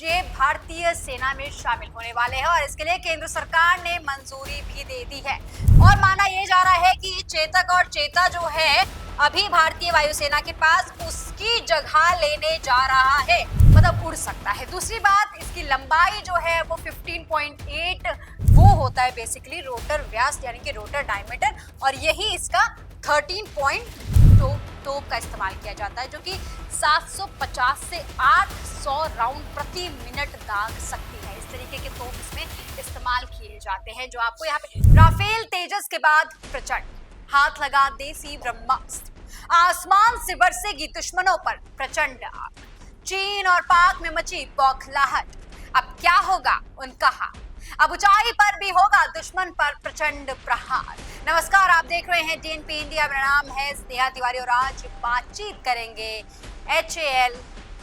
ये भारतीय सेना में शामिल होने वाले हैं और इसके लिए केंद्र सरकार ने मंजूरी भी दे दी है। और माना यह जा रहा है कि चेतक और चेता जो है अभी भारतीय वायुसेना के पास उसकी जगह लेने जा रहा है, मतलब उड़ सकता है। दूसरी बात, इसकी लंबाई जो है वो 15.8 वो होता है बेसिकली रोटर व्यास यानी कि रोटर डायमीटर, और यही इसका 13.2 तोप का इस्तेमाल किया जाता है जो कि 750 से 800 राउंड प्रति मिनट दाग सकती है। इस तरीके के तोप इसमें इस्तेमाल किए जाते हैं। जो आपको यहाँ पे राफेल तेजस के बाद प्रचंड हाथ लगा देसी ब्रह्मास्त्र, आसमान से बरसेगी दुश्मनों पर प्रचंड आग, चीन और पाक में मची बौखलाहट। अब क्या होगा उनका हाल, अब ऊंचाई पर भी होगा दुश्मन पर प्रचंड प्रहार। नमस्कार, आप देख रहे हैं टीएनपी इंडिया। मेरा नाम है स्नेहा तिवारी और आज बातचीत करेंगे HAL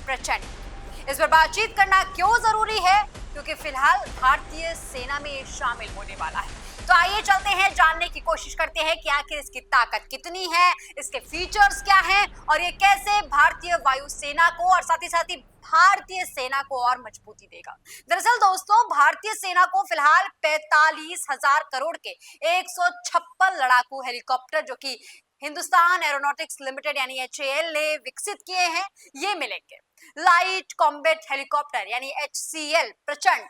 प्रचंड। इस पर बातचीत करना क्यों जरूरी है, क्योंकि फिलहाल भारतीय सेना में शामिल होने वाला है। तो आइए चलते हैं, जानने की कोशिश करते हैं कि आखिर इसकी ताकत कितनी है, इसके फीचर्स क्या हैं और ये कैसे भारतीय वायुसेना को और साथ ही भारतीय सेना को और मजबूती देगा। दरअसल दोस्तों, भारतीय सेना को फिलहाल 45,000 करोड़ के 156 लड़ाकू हेलीकॉप्टर जो कि हिंदुस्तान एरोनॉटिक्स लिमिटेड यानी HAL ने विकसित किए हैं, ये मिलेंगे। लाइट कॉम्बैट हेलीकॉप्टर यानी HCL प्रचंड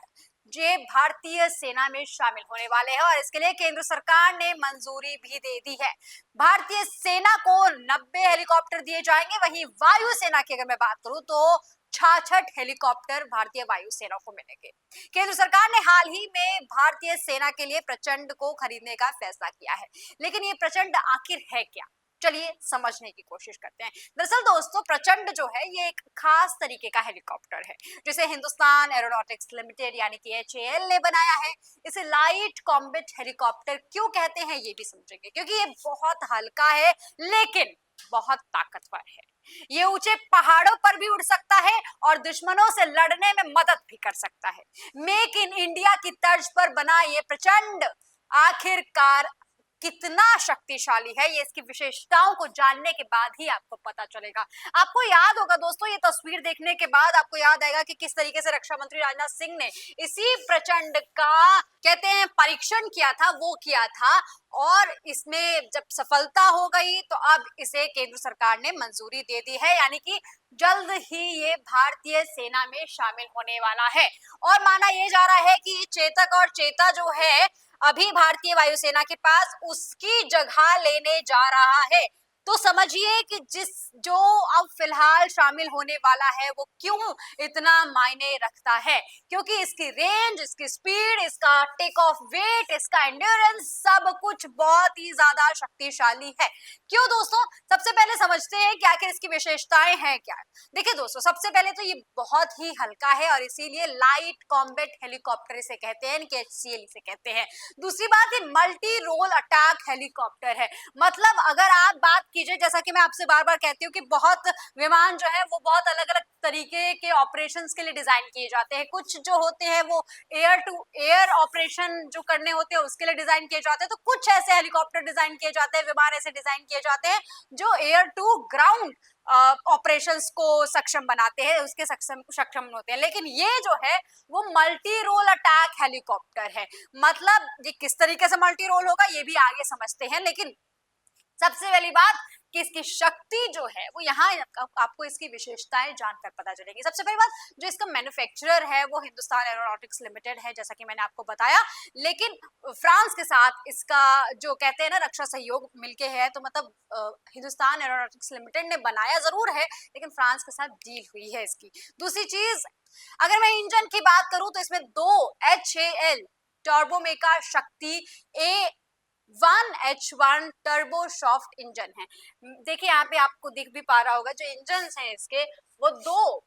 ये भारतीय सेना में शामिल होने वाले हैं और इसके लिए केंद्र सरकार ने मंजूरी भी दे दी है। भारतीय सेना को 90 हेलीकॉप्टर दिए जाएंगे। वहीं वायुसेना की अगर मैं बात करूं तो 66 हेलीकॉप्टर भारतीय वायुसेना को मिलेंगे। केंद्र सरकार ने हाल ही में भारतीय सेना के लिए प्रचंड को खरीदने का फैसला किया है, लेकिन ये प्रचंड आखिर है क्या, चलिए समझने की कोशिश करते हैं। दरअसल दोस्तों, प्रचंड जो है ये एक खास तरीके का हेलीकॉप्टर है जिसे हिंदुस्तान एरोनॉटिक्स लिमिटेड यानी कि HAL ने बनाया है। इसे लाइट कॉम्बैट हेलीकॉप्टर क्यों कहते हैं ये भी समझेंगे, क्योंकि ये बहुत हल्का है लेकिन बहुत ताकतवर है। ये ऊंचे पहाड़ों पर भी उड़ सकता है और दुश्मनों से लड़ने में मदद भी कर सकता है। मेक इन इंडिया की तर्ज पर बना ये प्रचंड आखिरकार कितना शक्तिशाली है, ये इसकी विशेषताओं को जानने के बाद ही आपको पता चलेगा। आपको याद होगा दोस्तों, ये तस्वीर देखने के बाद आपको याद आएगा कि किस तरीके से रक्षा मंत्री राजनाथ सिंह ने इसी प्रचंड का कहते हैं परीक्षण किया था, वो किया था, और इसमें जब सफलता हो गई तो अब इसे केंद्र सरकार ने मंजूरी दे दी है, यानी कि जल्द ही ये भारतीय सेना में शामिल होने वाला है। और माना यह जा रहा है कि चेतक और चेता जो है अभी भारतीय वायुसेना के पास उसकी जगह लेने जा रहा है। तो समझिए कि जो अब फिलहाल शामिल होने वाला है वो क्यों इतना मायने रखता है, क्योंकि इसकी रेंज, इसकी स्पीड, इसका टेक ऑफ वेट, इसका एंड्योरेंस सब कुछ बहुत ही ज्यादा शक्तिशाली है। क्यों दोस्तों, सबसे पहले समझते हैं कि आखिर इसकी विशेषताएं हैं क्या। देखिए दोस्तों, सबसे पहले तो ये बहुत ही हल्का है और इसीलिए लाइट कॉम्बैट हेलीकॉप्टर इसे कहते हैं, HCL इसे कहते हैं। दूसरी बात, ये मल्टी रोल अटैक हेलीकॉप्टर है। मतलब अगर आप बात कीजिए, जैसा कि मैं आपसे बार बार कहती हूँ कि बहुत विमान जो है वो बहुत अलग अलग तरीके के ऑपरेशंस के लिए डिजाइन किए जाते हैं। कुछ जो होते हैं वो एयर टू एयर ऑपरेशन जो करने होते हैं उसके लिए डिजाइन किए जाते हैं, तो कुछ ऐसे हेलीकॉप्टर डिजाइन किए जाते हैं, विमान ऐसे डिजाइन किए जाते हैं जो एयर टू ग्राउंड ऑपरेशंस को सक्षम बनाते हैं, उसके सक्षम होते हैं। लेकिन ये जो है वो मल्टी रोल अटैक हेलीकॉप्टर है। मतलब ये किस तरीके से मल्टी रोल होगा ये भी आगे समझते हैं, लेकिन सबसे पहली बात कि इसकी शक्ति जो है वो यहाँ आपको इसकी विशेषताएं जानकर पता चलेगी। सबसे पहली बात, जो इसका मैन्युफैक्चरर है वो हिंदुस्तान एरोनॉटिक्स लिमिटेड है, जैसा कि मैंने आपको बताया, लेकिन फ्रांस के साथ इसका जो कहते हैं ना रक्षा सहयोग मिलके है, तो मतलब हिंदुस्तान एरोनॉटिक्स लिमिटेड ने बनाया जरूर है लेकिन फ्रांस के साथ डील हुई है इसकी। दूसरी चीज, अगर मैं इंजन की बात करूं तो इसमें 2 HAL टर्बोमेका शक्ति A1H1 टर्बोसॉफ्ट इंजन है। देखिए यहाँ पे आपको दिख भी पा रहा होगा, जो इंजन हैं इसके वो 2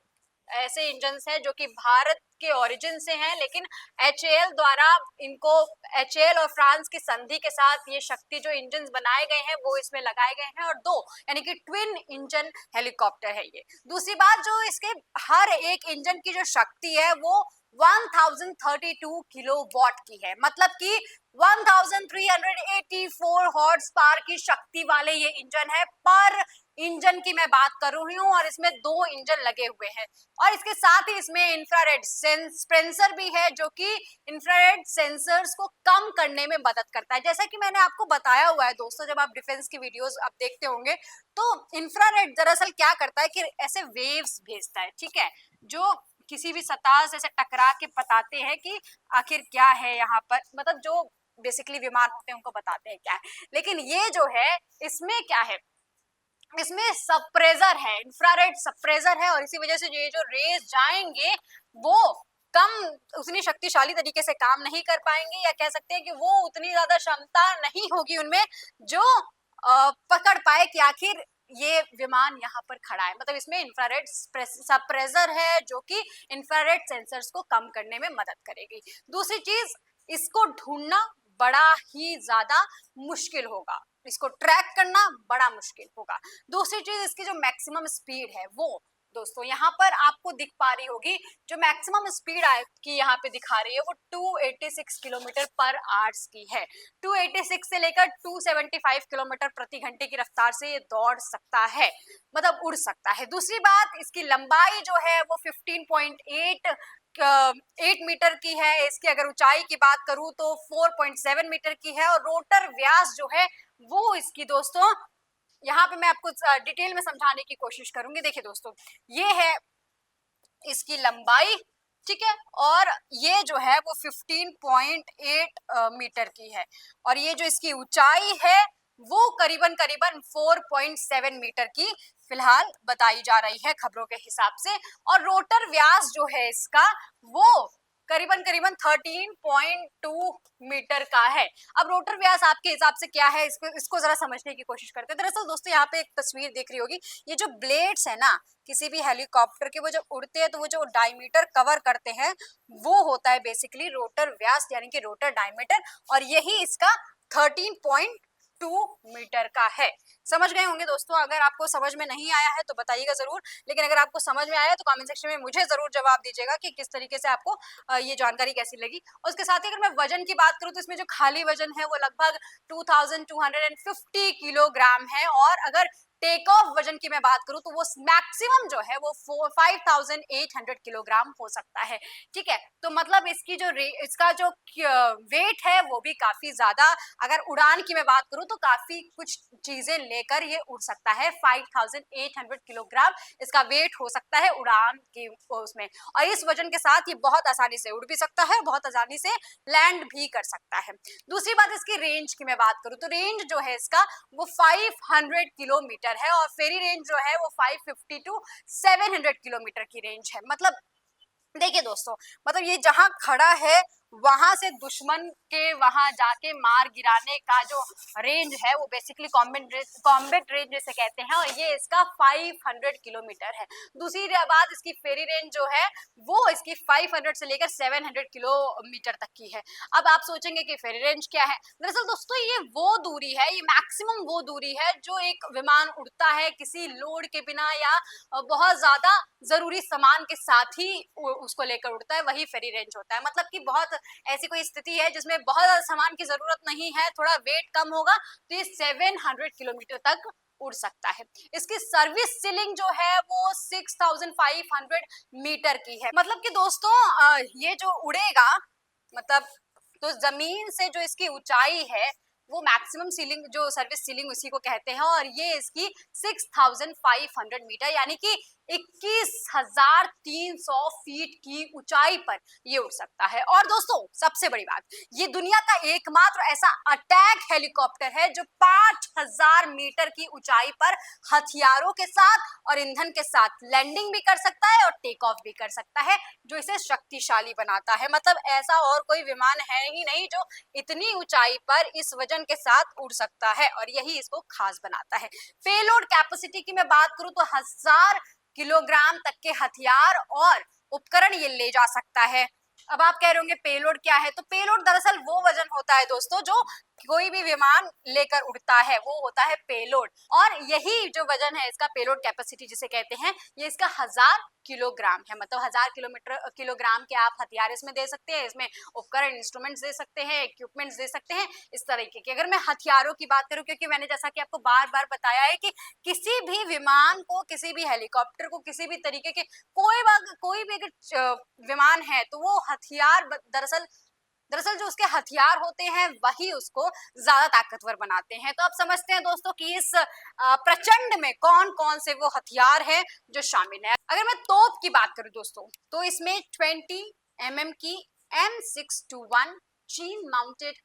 ऐसे इंजन हैं जो कि भारत के ओरिजिन से हैं, लेकिन HAL द्वारा इनको HAL और फ्रांस की संधि के साथ ये शक्ति जो इंजन बनाए गए हैं वो इसमें लगाए गए हैं, और 2 यानी कि ट्विन इंजन हेलीकॉप्टर है ये। दूसरी बात, जो इसके हर एक इंजन की जो शक्ति है वो 1032 किलोवाट की है, मतलब कि 1384 हॉर्स पावर की शक्ति वाले ये इंजन है पर इंजन की मैं बात कर रही हूँ और इसमें 2 इंजन लगे हुए हैं और इसके साथ ही इसमें इंफ्रारेड सेंसर भी है जो कि इंफ्रारेड सेंसर्स को कम करने में मदद करता है। जैसा कि मैंने आपको बताया हुआ है दोस्तों, जब आप डिफेंस की वीडियोस आप देखते होंगे तो इंफ्रारेड दरअसल क्या करता है कि ऐसे वेव्स भेजता है, ठीक है, जो किसी भी सतह से ऐसे टकरा के बताते हैं कि आखिर क्या है यहाँ पर, मतलब जो बेसिकली विमान होते हैं उनको बताते हैं क्या है। लेकिन ये जो है इसमें क्या है, इसमें सप्रेजर है, इंफ्रारेड सप्रेजर है और इसी वजह से ये जो रेज जाएंगे वो कम उतनी शक्तिशाली तरीके से काम नहीं कर पाएंगे, या कह सकते हैं कि वो उतनी ज्यादा क्षमता नहीं होगी उनमें जो पकड़ पाए कि आखिर ये विमान यहाँ पर खड़ा है। मतलब इसमें इंफ्रारेड सप्रेजर है जो कि इंफ्रारेड सेंसर्स को कम करने में मदद करेगी। दूसरी चीज, इसको ढूंढना बड़ा ही ज्यादा मुश्किल होगा, इसको ट्रैक करना बड़ा मुश्किल होगा। दूसरी चीज, इसकी जो मैक्सिमम स्पीड है वो दोस्तों यहाँ पर आपको दिख पा रही होगी, जो मैक्सिमम स्पीड की यहाँ पे दिखा रही है वो 286 किलोमीटर पर आवर्स की है। 286 से लेकर 275 किलोमीटर प्रति घंटे की रफ्तार से ये दौड़ सकता है, मतलब उड़ सकता है। दूसरी बात, इसकी लंबाई जो है वो 15.8 मीटर की है। इसकी अगर ऊंचाई की बात करूं तो 4.7 मीटर की है और रोटर व्यास जो है वो इसकी दोस्तों यहाँ पे मैं आपको डिटेल में समझाने की कोशिश करूंगी। देखिए दोस्तों, ये है इसकी लंबाई, ठीक है, और ये जो है वो 15.8 मीटर की है और ये जो इसकी ऊंचाई है वो करीबन 4.7 मीटर की फिलहाल बताई जा रही है खबरों के हिसाब से। और रोटर व्यास जो है इसका वो करीबन 13.2 मीटर का है। अब रोटर व्यास आपके हिसाब से क्या है, इसको जरा समझने की कोशिश करते हैं। दरअसल दोस्तों यहाँ पे एक तस्वीर देख रही होगी, ये जो ब्लेड्स है ना किसी भी हेलीकॉप्टर के, वो जब उड़ते हैं तो वो जो डायमीटर कवर करते हैं वो होता है बेसिकली रोटर व्यास यानी कि रोटर डायमीटर, और यही इसका 13.2 मीटर का है। समझ गए होंगे दोस्तों। अगर आपको समझ में नहीं आया है तो बताइएगा जरूर, लेकिन अगर आपको समझ में आया तो कमेंट सेक्शन में मुझे जरूर जवाब दीजिएगा कि किस तरीके से आपको ये जानकारी कैसी लगी। और उसके साथ ही अगर मैं वजन की बात करूं तो इसमें जो खाली वजन है वो लगभग 2250 किलोग्राम है, और अगर टेक ऑफ वजन की मैं बात करूं तो वो मैक्सिमम जो है वो 5800 किलोग्राम हो सकता है, ठीक है। तो मतलब इसकी जो इसका जो वेट है वो भी काफी ज्यादा, अगर उड़ान की मैं बात करूं तो काफी कुछ चीजें लेकर ये उड़ सकता है। 5800 किलोग्राम इसका वेट हो सकता है उड़ान की उसमें, और इस वजन के साथ ये बहुत आसानी से उड़ भी सकता है, बहुत आसानी से लैंड भी कर सकता है। दूसरी बात, इसकी रेंज की मैं बात करूं तो रेंज जो है इसका वो 500 किलोमीटर है और फेरी रेंज जो है वो 550 टू 700 किलोमीटर की रेंज है। मतलब देखिए दोस्तों, मतलब ये जहां खड़ा है वहां से दुश्मन के वहां जाके मार गिराने का जो रेंज है वो बेसिकली कॉम्बैट रेंज जिसे कहते हैं, और ये इसका 500 किलोमीटर है। दूसरी बात, इसकी फेरी रेंज जो है वो इसकी 500 से लेकर 700 किलोमीटर तक की है। अब आप सोचेंगे कि फेरी रेंज क्या है, दरअसल दोस्तों ये वो दूरी है, ये मैक्सिमम वो दूरी है जो एक विमान उड़ता है किसी लोड के बिना या बहुत ज्यादा जरूरी सामान के साथ ही उसको लेकर उड़ता है, वही फेरी रेंज होता है। मतलब कि बहुत ऐसी कोई स्थिति है जिसमें बहुत ज्यादा सामान की जरूरत नहीं है, थोड़ा वेट कम होगा तो ये 700 किलोमीटर तक उड़ सकता है। इसकी सर्विस सीलिंग जो है वो 6500 मीटर की है। मतलब कि दोस्तों ये जो उड़ेगा, मतलब तो जमीन से जो इसकी ऊंचाई है वो मैक्सिमम सीलिंग जो सर्विस सीलिंग उसी को कहते हैं, और ये इसकी 6500 मीटर यानी कि 21,300 फीट की ऊंचाई पर ये उड़ सकता है। और दोस्तों सबसे बड़ी बात, ये दुनिया का एकमात्र ऐसा अटैक हेलीकॉप्टर है जो 5000 मीटर की ऊंचाई पर हथियारों के साथ और ईंधन के साथ लैंडिंग भी कर सकता है और टेक ऑफ भी कर सकता है, जो इसे शक्तिशाली बनाता है। मतलब ऐसा और कोई विमान है ही नहीं जो इतनी ऊंचाई पर इस वजन के साथ उड़ सकता है, और यही इसको खास बनाता है। पेलोड कैपेसिटी की मैं बात करूं तो 1000 किलोग्राम तक के हथियार और उपकरण ये ले जा सकता है। अब आप कह रहे होंगे पेलोड क्या है, तो पेलोड दरअसल वो वजन होता है दोस्तों जो कोई भी विमान लेकर उड़ता है वो होता है पेलोड, और यही जो वजन है इसका, पेलोड कैपेसिटी जिसे कहते हैं, ये इसका 1000 किलोग्राम है। मतलब 1000 किलोग्राम के आप हथियार इसमें दे सकते हैं, इसमें उपकरण इंस्ट्रूमेंट्स दे सकते हैं, इक्विपमेंट्स दे सकते हैं, इस तरीके के। अगर मैं हथियारों की बात करूं, क्योंकि मैंने जैसा कि आपको बार बार बताया है कि किसी भी विमान को, किसी भी हेलीकॉप्टर को, किसी भी तरीके के कोई भी अगर विमान है तो वो हथियार दरअसल जो उसके हथियार होते हैं वही उसको ज्यादा ताकतवर बनाते हैं। तो आप समझते हैं दोस्तों कि इस प्रचंड में कौन कौन से वो हथियार हैं जो शामिल है। अगर मैं तोप की बात करूं दोस्तों, तो इसमें 20 mm की M621 चीन माउंटेड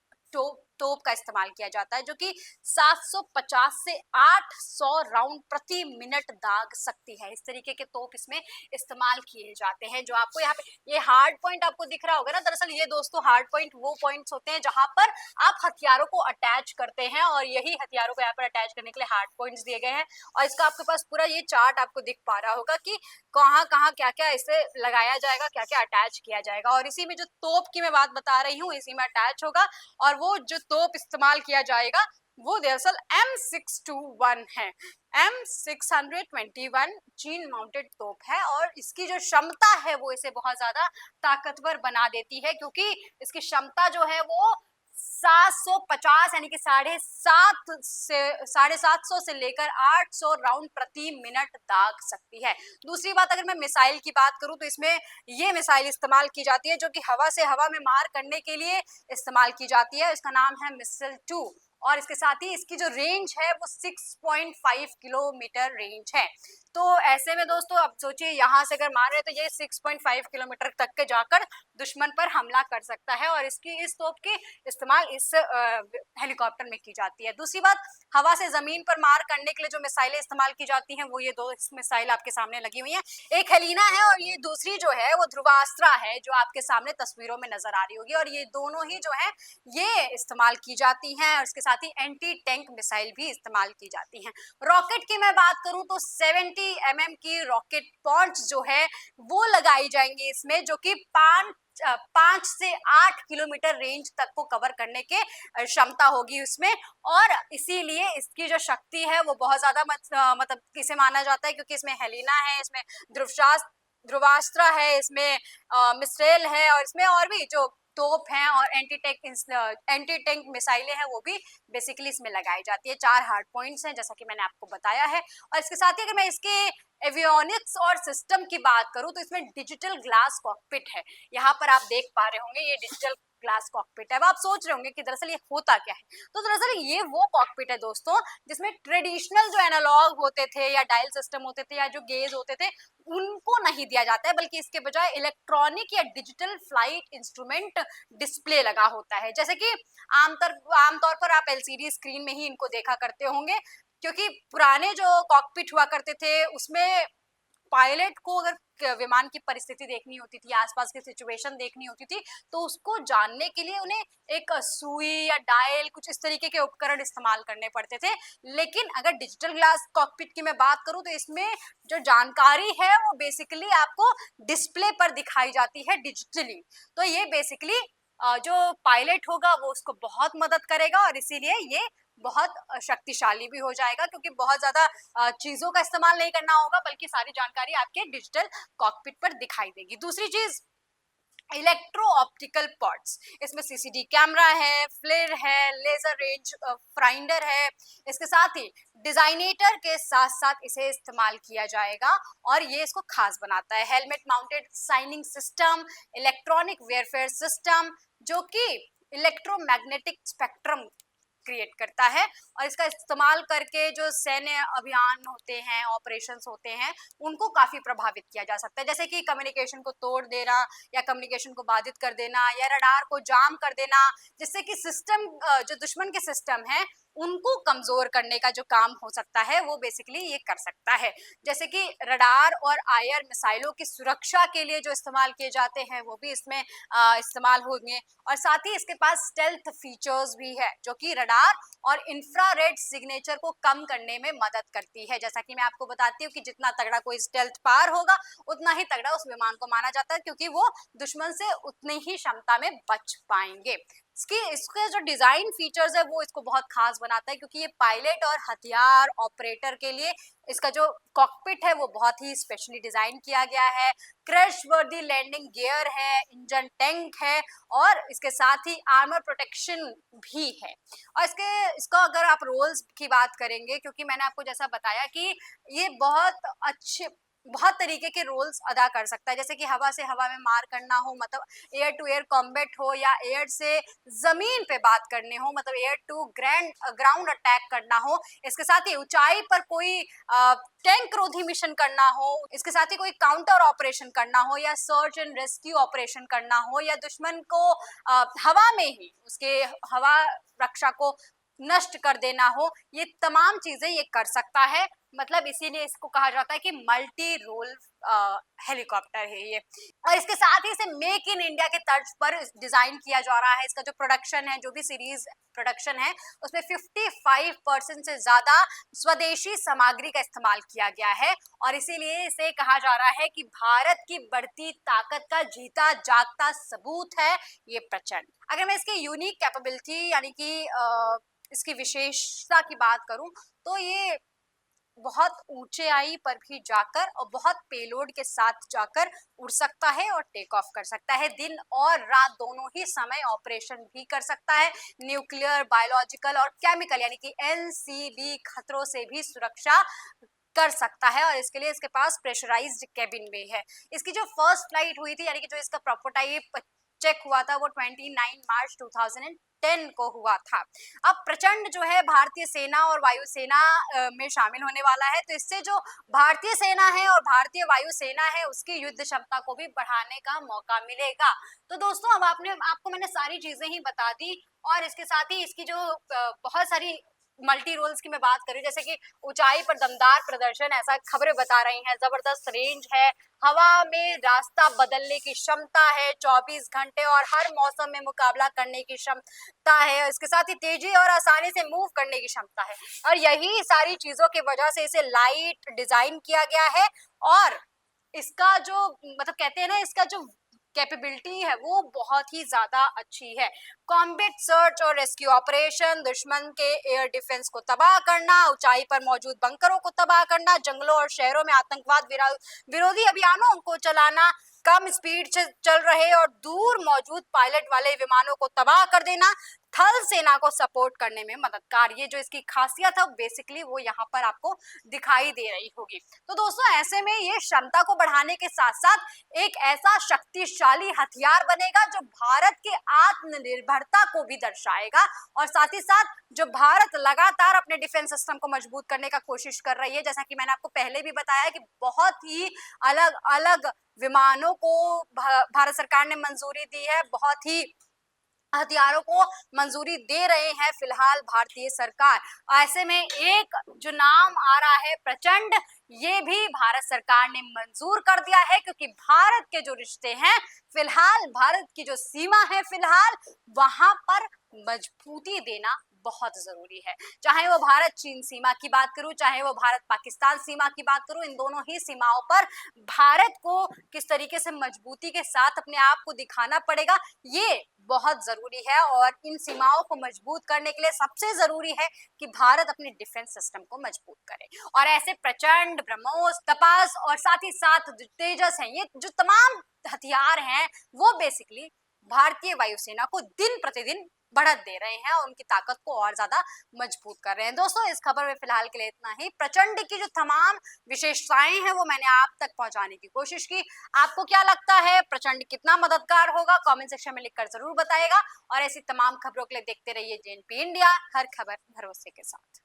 तोप का इस्तेमाल किया जाता है, जो कि 750 से 800 राउंड प्रति मिनट दाग सकती है। इस तरीके के तोप इसमें इस्तेमाल किए जाते हैं। जो आपको यहाँ पे ये हार्ड पॉइंट आपको दिख रहा होगा ना, दरअसल ये दोस्तों हार्ड पॉइंट वो पॉइंट्स होते हैं जहां पर आप हथियारों को अटैच करते हैं, और यही हथियारों को यहाँ पर अटैच करने के लिए हार्ड पॉइंट्स दिए गए हैं। और इसका आपके पास पूरा ये चार्ट आपको दिख पा रहा होगा कि कहाँ कहाँ क्या क्या इसे लगाया जाएगा, क्या क्या अटैच किया जाएगा। और इसी में जो तोप की मैं बात बता रही हूँ इसी में अटैच होगा, और वो जो तोप इस्तेमाल किया जाएगा वो दरअसल M621 है। M621 चीन माउंटेड तोप है, और इसकी जो क्षमता है वो इसे बहुत ज्यादा ताकतवर बना देती है, क्योंकि इसकी क्षमता जो है वो 750 यानी कि 750 से लेकर 800 राउंड प्रति मिनट दाग सकती है। दूसरी बात, अगर मैं मिसाइल की बात करूं तो इसमें ये मिसाइल इस्तेमाल की जाती है जो कि हवा से हवा में मार करने के लिए इस्तेमाल की जाती है। इसका नाम है मिसाइल 2, और इसके साथ ही इसकी जो रेंज है वो 6.5 किलोमीटर रेंज है। तो ऐसे में दोस्तों अब सोचिए, यहाँ से अगर मार रहे तो ये 6.5 किलोमीटर तक के जाकर दुश्मन पर हमला कर सकता है, और इस तोप की इस्तेमाल इस हेलीकॉप्टर में की जाती है। दूसरी बात, हवा से जमीन पर मार करने के लिए जो मिसाइलें इस्तेमाल की जाती हैं वो ये दो मिसाइल आपके सामने लगी हुई हैं। एक हेलिना है और ये दूसरी जो है वो ध्रुवास्त्रा है, जो आपके सामने तस्वीरों में नजर आ रही होगी। और ये दोनों ही जो है ये इस्तेमाल की जाती हैं, और इसके साथ ही एंटी टैंक मिसाइल भी इस्तेमाल की जाती हैं। रॉकेट की मैं बात करूं तो 70 mm की रॉकेट पॉन्च जो है वो लगाई जाएंगी इसमें, जो कि 5 से 8 किलोमीटर रेंज तक को कवर करने के क्षमता होगी उसमें। और इसीलिए इसकी जो शक्ति है वो बहुत ज्यादा मतलब किसे माना जाता है, क्योंकि इसमें हेलिना है, इसमें ध्रुवास्त्रा है, इसमें मिसाइल है, और इसमें और भी जो तोप हैं और एंटी टैंक मिसाइलें हैं वो भी बेसिकली इसमें लगाई जाती है। 4 हार्ड पॉइंट्स हैं जैसा कि मैंने आपको बताया है। और इसके साथ ही अगर मैं इसके एवियोनिक्स और सिस्टम की बात करूं तो इसमें डिजिटल ग्लास कॉकपिट है। यहाँ पर आप देख पा रहे होंगे ये डिजिटल ग्लास कॉकपिट है। अब आप सोच रहे होंगे कि दरअसल ये होता क्या है, तो दरअसल ये वो कॉकपिट है दोस्तों जिसमें ट्रेडिशनल जो एनालॉग होते थे या डायल सिस्टम होते थे या जो गेज होते थे उनको नहीं दिया जाता है, बल्कि इसके बजाय इलेक्ट्रॉनिक या डिजिटल फ्लाइट इंस्ट्रूमेंट डिस्प्ले लगा होता है। जैसे कि आमतौर पर आप एलसीडी स्क्रीन में ही इनको देखा करते होंगे, क्योंकि पुराने जो कॉकपिट हुआ करते थे उसमें पायलट को अगर विमान की परिस्थिति देखनी होती थी, आसपास की सिचुएशन देखनी होती थी, तो उसको जानने के लिए उन्हें एक सुई या डायल कुछ इस तरीके के उपकरण इस्तेमाल करने पड़ते थे। लेकिन अगर डिजिटल ग्लास कॉकपिट की मैं बात करूं तो इसमें जो जानकारी है वो बेसिकली आपको डिस्प्ले पर दिखाई जाती है डिजिटली। तो ये बेसिकली जो पायलट होगा वो उसको बहुत मदद करेगा, और इसीलिए ये बहुत शक्तिशाली भी हो जाएगा, क्योंकि बहुत ज्यादा चीजों का इस्तेमाल नहीं करना होगा, बल्कि सारी जानकारी आपके डिजिटल कॉकपिट पर दिखाई देगी। दूसरी चीज, इलेक्ट्रो ऑप्टिकल पॉड्स, इसमें सीसीडी कैमरा है, फ्लेयर है, लेजर रेंज फाइंडर है। इसके साथ ही डिजाइनेटर के साथ साथ इसे इस्तेमाल किया जाएगा, और ये इसको खास बनाता है। Helmet mounted signing system, electronic warfare system, जो कि इलेक्ट्रोमैग्नेटिक स्पेक्ट्रम क्रिएट करता है, और इसका इस्तेमाल करके जो सैन्य अभियान होते हैं, ऑपरेशंस होते हैं, उनको काफी प्रभावित किया जा सकता है। जैसे कि कम्युनिकेशन को तोड़ देना या कम्युनिकेशन को बाधित कर देना या रडार को जाम कर देना, जिससे कि सिस्टम जो दुश्मन के सिस्टम है उनको कमजोर करने का जो काम हो सकता है वो बेसिकली ये कर सकता है। जैसे कि रडार और आयर मिसाइलों की सुरक्षा के लिए जो इस्तेमाल किए जाते हैं वो भी इसमें इस्तेमाल होंगे। और साथ ही इसके पास स्टेल्थ फीचर्स भी है, जो कि रडार और इंफ्रारेड सिग्नेचर को कम करने में मदद करती है। जैसा कि मैं आपको बताती हूँ कि जितना तगड़ा कोई स्टेल्थ पार होगा उतना ही तगड़ा उस विमान को माना जाता है, क्योंकि वो दुश्मन से उतनी ही क्षमता में बच पाएंगे। इसके जो डिजाइन फीचर्स है वो इसको बहुत खास बनाता है, क्योंकि ये पायलट और हथियार ऑपरेटर के लिए इसका जो कॉकपिट है वो बहुत ही स्पेशली डिजाइन किया गया है। क्रैश वर्दी लैंडिंग गियर है, इंजन टैंक है और इसके साथ ही आर्मर प्रोटेक्शन भी है। और इसको अगर आप रोल्स की बात करेंगे, क्योंकि मैंने आपको जैसा बताया कि ये बहुत तरीके के रोल्स अदा कर सकता है, जैसे कि हवा से हवा में मार करना हो, मतलब एयर टू एयर कॉम्बैट हो, या एयर से जमीन पे बात करने हो, मतलब एयर टू ग्राउंड अटैक करना हो। इसके साथ ही ऊंचाई पर कोई टैंक रोधी मिशन करना हो, इसके साथ ही कोई काउंटर ऑपरेशन करना हो, या सर्च एंड रेस्क्यू ऑपरेशन करना हो, या दुश्मन को हवा में ही उसके हवा रक्षा को नष्ट कर देना हो, ये तमाम चीजें ये कर सकता है। मतलब इसीलिए इसको कहा जाता है कि मल्टी रोल हेलीकॉप्टर है ये। और इसके साथ ही इसे मेक इन इंडिया के तर्ज पर डिजाइन किया जा रहा है। इसका जो प्रोडक्शन है, जो भी सीरीज प्रोडक्शन है, उसमें 55% से ज्यादा स्वदेशी सामग्री का इस्तेमाल किया गया है। और इसीलिए इसे कहा जा रहा है कि भारत की बढ़ती ताकत का जीता जागता सबूत है ये प्रचंड। अगर मैं इसकी यूनिक कैपेबिलिटी यानी कि इसकी विशेषता की बात करूं, तो ये बहुत ऊंचाई पर भी जाकर और बहुत पेलोड के साथ जाकर उड़ सकता है और टेक ऑफ कर सकता है। दिन और रात दोनों ही समय ऑपरेशन भी कर सकता है। न्यूक्लियर, बायोलॉजिकल और केमिकल यानी कि एनसीबी खतरों से भी सुरक्षा कर सकता है। और इसके लिए इसके पास प्रेशराइज्ड केबिन भी है। इसकी जो फर्स्ट फ्लाइट हुई थी, यानी कि जो इसका प्रोटोटाइप चेक हुआ था, वो 29 मार्च 2010 को हुआ था। अब प्रचंड जो है भारतीय सेना और वायुसेना में शामिल होने वाला है, तो इससे जो भारतीय सेना है और भारतीय वायुसेना है उसकी युद्ध क्षमता को भी बढ़ाने का मौका मिलेगा। तो दोस्तों, अब आपको मैंने सारी चीजें ही बता दी, और इसके साथ ही इसकी जो बहुत सारी मल्टी रोल्स की मैं बात करूं, जैसे कि ऊंचाई पर दमदार प्रदर्शन, ऐसा खबरें बता रही हैं, जबरदस्त रेंज है, हवा में रास्ता बदलने की क्षमता है, 24 घंटे और हर मौसम में मुकाबला करने की क्षमता है, इसके साथ ही तेजी और आसानी से मूव करने की क्षमता है। और यही सारी चीजों की वजह से इसे लाइट डिजाइन किया गया है। और इसका जो मतलब कहते हैं ना, इसका जो कैपेबिलिटी है वो बहुत ही ज्यादा अच्छी है। कॉम्बैट सर्च और रेस्क्यू ऑपरेशन, दुश्मन के एयर डिफेंस को तबाह करना, ऊंचाई पर मौजूद बंकरों को तबाह करना, जंगलों और शहरों में आतंकवाद विरोधी अभियानों को चलाना, कम स्पीड से चल रहे और दूर मौजूद पायलट वाले विमानों को तबाह कर देना, थल सेना को सपोर्ट करने में मददगार। ये जो इसकी खासियत है बेसिकली वो यहाँ पर आपको दिखाई दे रही होगी। तो दोस्तों, ऐसे में ये क्षमता को बढ़ाने के साथ साथ एक ऐसा शक्तिशाली हथियार बनेगा जो भारत के आत्मनिर्भरता को भी दर्शाएगा, और साथ ही साथ जो भारत लगातार अपने डिफेंस सिस्टम को मजबूत करने का कोशिश कर रही है, जैसा कि मैंने आपको पहले भी बताया कि बहुत ही अलग अलग विमानों को भारत सरकार ने मंजूरी दी है, बहुत ही हथियारों को मंजूरी दे रहे हैं फिलहाल भारतीय सरकार। ऐसे में एक जो नाम आ रहा है प्रचंड, ये भी भारत सरकार ने मंजूर कर दिया है, क्योंकि भारत के जो रिश्ते हैं फिलहाल, भारत की जो सीमा है फिलहाल, वहां पर मजबूती देना बहुत जरूरी है। चाहे वो भारत चीन सीमा की बात करूं, चाहे वो भारत पाकिस्तान सीमा की बात करूं, इन दोनों ही सीमाओं पर भारत को किस तरीके से मजबूती के साथ अपने आप को दिखाना पड़ेगा, ये बहुत जरूरी है। और इन सीमाओं को मजबूत करने के लिए सबसे जरूरी है कि भारत अपने डिफेंस सिस्टम को मजबूत करे। और ऐसे प्रचंड, ब्रह्मोस, तपास और साथ ही साथ तेजस हैं, ये जो तमाम हथियार हैं वो बेसिकली भारतीय वायुसेना को दिन प्रतिदिन बढ़त दे रहे हैं और उनकी ताकत को और ज्यादा मजबूत कर रहे हैं। दोस्तों, इस खबर में फिलहाल के लिए इतना ही। प्रचंड की जो तमाम विशेषताएं हैं वो मैंने आप तक पहुंचाने की कोशिश की। आपको क्या लगता है, प्रचंड कितना मददगार होगा? कमेंट सेक्शन में लिखकर जरूर बताइएगा। और ऐसी तमाम खबरों के लिए देखते रहिए जेएनपी इंडिया, हर खबर भरोसे के साथ।